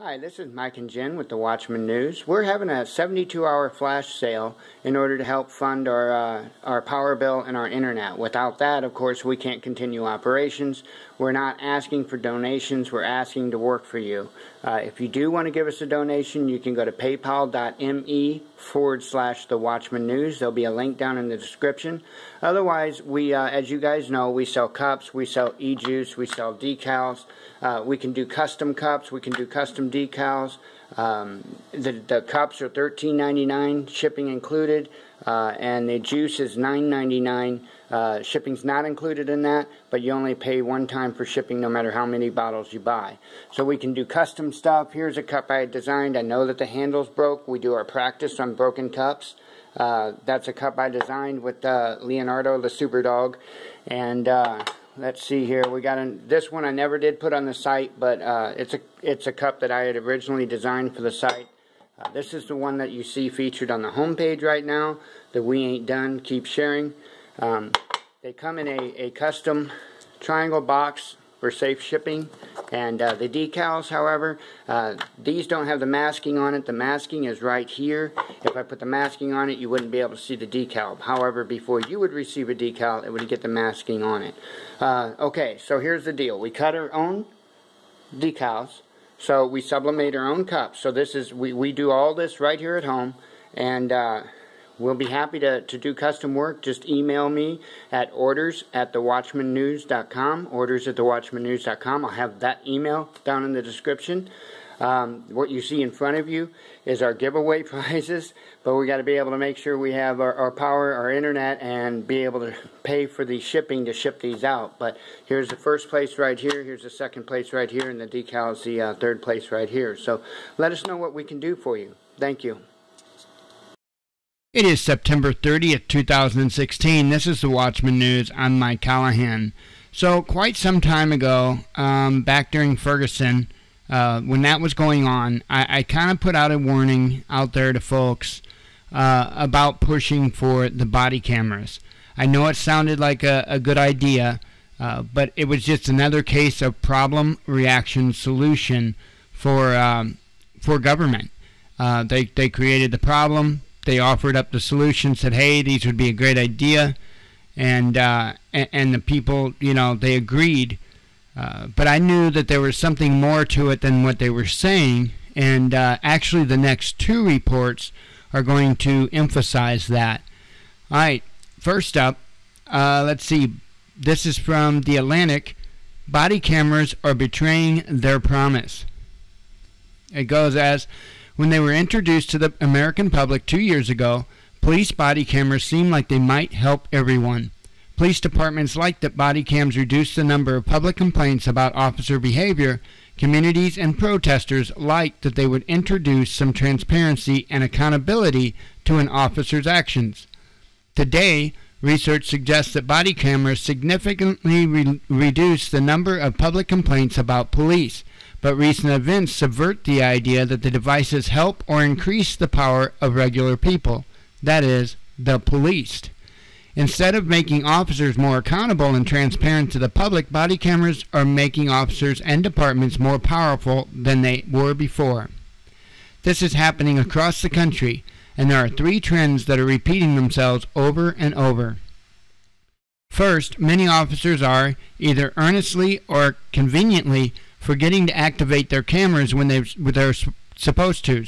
Hi, this is Mike and Jen with the Watchman News. We're having a 72-hour flash sale in order to help fund our power bill and our internet. Without that, of course, we can't continue operations. We're not asking for donations. We're asking to work for you. If you do want to give us a donation, you can go to paypal.me/The Watchman News. There'll be a link down in the description. Otherwise, we, as you guys know, we sell cups, we sell e-juice, we sell decals. We can do custom cups, we can do custom decals. The cups are $13.99, shipping included, and the juice is $9.99. Shipping's not included in that, but you only pay one time for shipping no matter how many bottles you buy. So we can do custom stuff. Here's a cup I designed. I know that the handle's broke. We do our practice on broken cups. That's a cup I designed with Leonardo, the super dog. And let's see here. We got this one I never did put on the site, but it's a cup that I had originally designed for the site. This is the one that you see featured on the home page right now. The We Ain't Done, Keep Sharing. They come in a custom triangle box for safe shipping. And the decals, however, these don't have the masking on it. The masking is right here. If I put the masking on it, you wouldn't be able to see the decal. However, before you would receive a decal, it would get the masking on it. Okay, so here's the deal. We cut our own decals, so we sublimate our own cups. So this is, we do all this right here at home, and we'll be happy to do custom work. Just email me at orders@thewatchmannews.com, orders@thewatchmannews.com. I'll have that email down in the description. What you see in front of you is our giveaway prizes, but we got to be able to make sure we have our power, our internet, and be able to pay for the shipping to ship these out. But here's the first place right here, here's the second place right here, and the decal is the third place right here. So let us know what we can do for you. Thank you. It is September 30th, 2016. This is the Watchman News. I'm Mike Callahan. So quite some time ago, back during Ferguson, when that was going on, I kind of put out a warning out there to folks about pushing for the body cameras. I know it sounded like a good idea, but it was just another case of problem, reaction, solution for government. They created the problem. They offered up the solution, said, hey, these would be a great idea. And the people, you know, they agreed. But I knew that there was something more to it than what they were saying. And actually the next two reports are going to emphasize that. All right, first up, let's see. This is from The Atlantic. Body cameras are betraying their promise. It goes as, when they were introduced to the American public 2 years ago, police body cameras seemed like they might help everyone. Police departments liked that body cams reduced the number of public complaints about officer behavior. Communities and protesters liked that they would introduce some transparency and accountability to an officer's actions. Today, research suggests that body cameras significantly reduce the number of public complaints about police. But recent events subvert the idea that the devices help or increase the power of regular people, that is, the policed. Instead of making officers more accountable and transparent to the public, body cameras are making officers and departments more powerful than they were before. This is happening across the country, and there are three trends that are repeating themselves over and over. First, many officers are, either earnestly or conveniently, forgetting to activate their cameras when they're supposed to.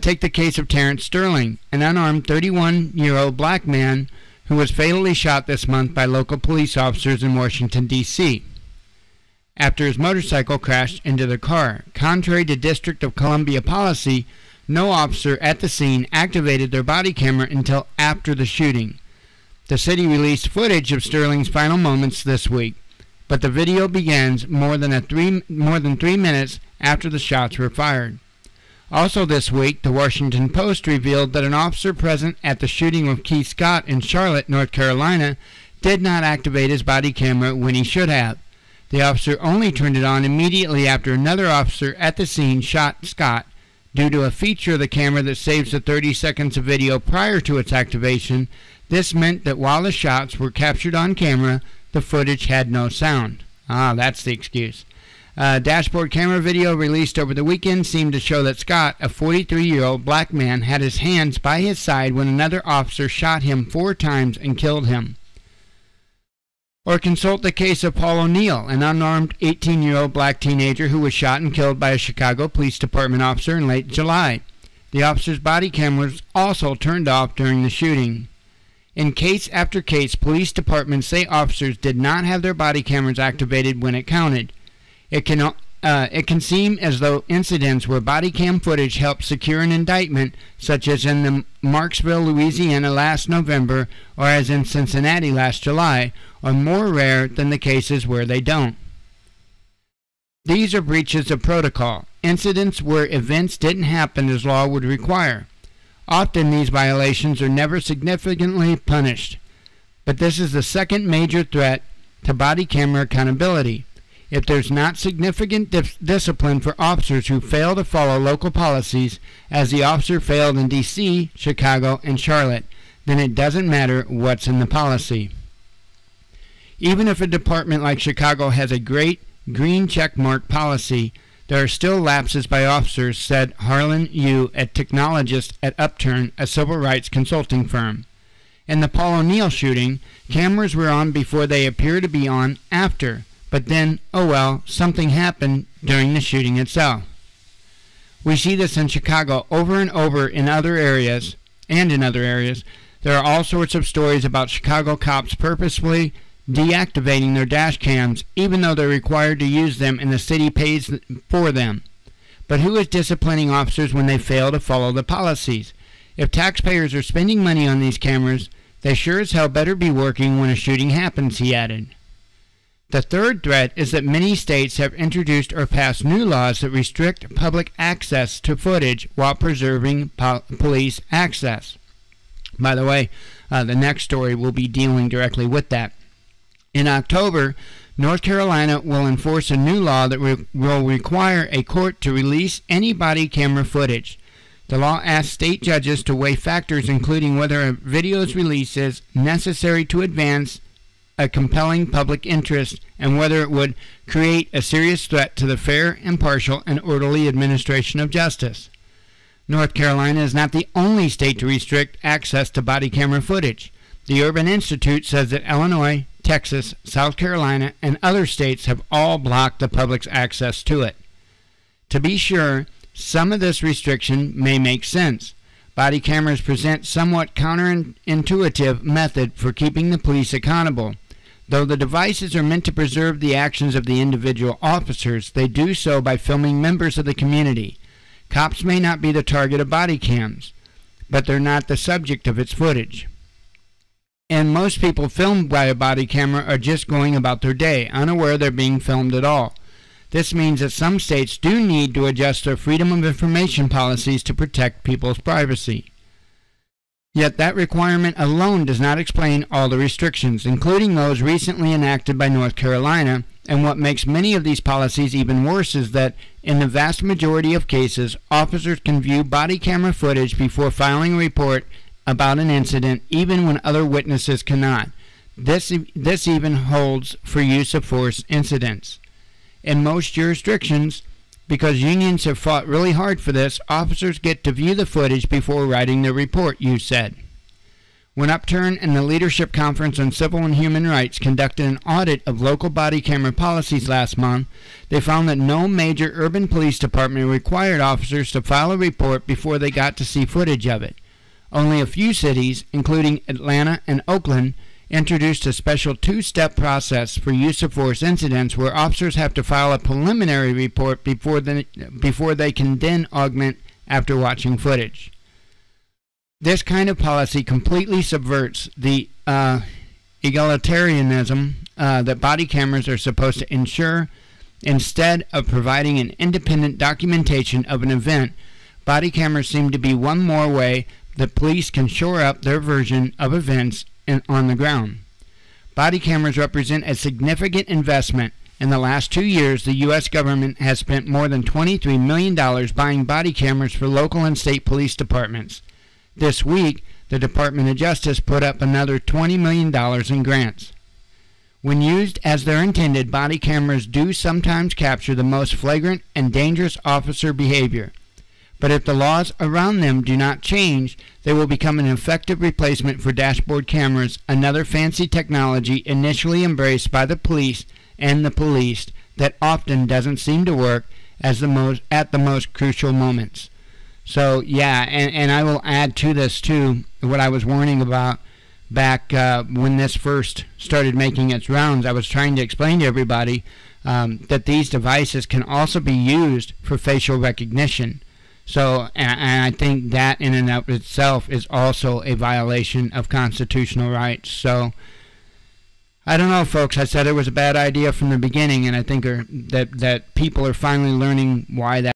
Take the case of Terrence Sterling, an unarmed 31-year-old black man who was fatally shot this month by local police officers in Washington, D.C. after his motorcycle crashed into their car. Contrary to District of Columbia policy, no officer at the scene activated their body camera until after the shooting. The city released footage of Sterling's final moments this week, but the video begins more than 3 minutes after the shots were fired. Also this week, the Washington Post revealed that an officer present at the shooting of Keith Scott in Charlotte, North Carolina, did not activate his body camera when he should have. The officer only turned it on immediately after another officer at the scene shot Scott. Due to a feature of the camera that saves the 30 seconds of video prior to its activation, this meant that while the shots were captured on camera, the footage had no sound. That's the excuse. Dashboard camera video released over the weekend seemed to show that Scott, a 43-year-old black man, had his hands by his side when another officer shot him 4 times and killed him. Or consult the case of Paul O'Neill, an unarmed 18-year-old black teenager who was shot and killed by a Chicago Police Department officer in late July. The officer's body camera was also turned off during the shooting. In case after case, police departments say officers did not have their body cameras activated when it counted. It can seem as though incidents where body cam footage helped secure an indictment, such as in the Marksville, Louisiana last November, or as in Cincinnati last July, are more rare than the cases where they don't. These are breaches of protocol, incidents where events didn't happen as law would require. Often these violations are never significantly punished, but this is the second major threat to body camera accountability. If there's not significant discipline for officers who fail to follow local policies, as the officer failed in D.C., Chicago, and Charlotte, then it doesn't matter what's in the policy. Even if a department like Chicago has a great green checkmark policy, there are still lapses by officers, said Harlan Yu, a technologist at Upturn, a civil rights consulting firm. In the Paul O'Neill shooting, cameras were on before they appear to be on after, but then, oh well, something happened during the shooting itself. We see this in Chicago over and over in other areas, There are all sorts of stories about Chicago cops purposefully deactivating their dash cams, even though they're required to use them and the city pays for them. But who is disciplining officers when they fail to follow the policies? If taxpayers are spending money on these cameras, they sure as hell better be working when a shooting happens, he added. The third threat is that many states have introduced or passed new laws that restrict public access to footage while preserving police access. By the way, the next story will be dealing directly with that. In October, North Carolina will enforce a new law that will require a court to release any body camera footage. The law asks state judges to weigh factors including whether a video's release is necessary to advance a compelling public interest and whether it would create a serious threat to the fair, impartial, and orderly administration of justice. North Carolina is not the only state to restrict access to body camera footage. The Urban Institute says that Illinois, Texas, South Carolina, and other states have all blocked the public's access to it. To be sure, some of this restriction may make sense. Body cameras present somewhat counterintuitive method for keeping the police accountable. Though the devices are meant to preserve the actions of the individual officers, they do so by filming members of the community. Cops may not be the target of body cams, but they're not the subject of its footage. And most people filmed by a body camera are just going about their day, unaware they're being filmed at all. This means that some states do need to adjust their freedom of information policies to protect people's privacy. Yet that requirement alone does not explain all the restrictions, including those recently enacted by North Carolina, and what makes many of these policies even worse is that, in the vast majority of cases, officers can view body camera footage before filing a report about an incident, even when other witnesses cannot. This even holds for use of force incidents. In most jurisdictions, because unions have fought really hard for this, officers get to view the footage before writing their report, you said. When Upturn and the Leadership Conference on Civil and Human Rights conducted an audit of local body camera policies last month, they found that no major urban police department required officers to file a report before they got to see footage of it. Only a few cities, including Atlanta and Oakland, introduced a special two-step process for use of force incidents where officers have to file a preliminary report before they can then augment after watching footage. This kind of policy completely subverts the egalitarianism that body cameras are supposed to ensure. Instead of providing an independent documentation of an event, body cameras seem to be one more way that police can shore up their version of events on the ground. Body cameras represent a significant investment. In the last 2 years, the U.S. government has spent more than $23 million buying body cameras for local and state police departments. This week, the Department of Justice put up another $20 million in grants. When used as they're intended, body cameras do sometimes capture the most flagrant and dangerous officer behavior. But if the laws around them do not change, they will become an effective replacement for dashboard cameras, another fancy technology initially embraced by the police and the policed that often doesn't seem to work at the most crucial moments. So yeah, and I will add to this too what I was warning about back when this first started making its rounds. I was trying to explain to everybody that these devices can also be used for facial recognition. So, and I think that in and of itself is also a violation of constitutional rights. So, I don't know, folks. I said it was a bad idea from the beginning, and I think that people are finally learning why that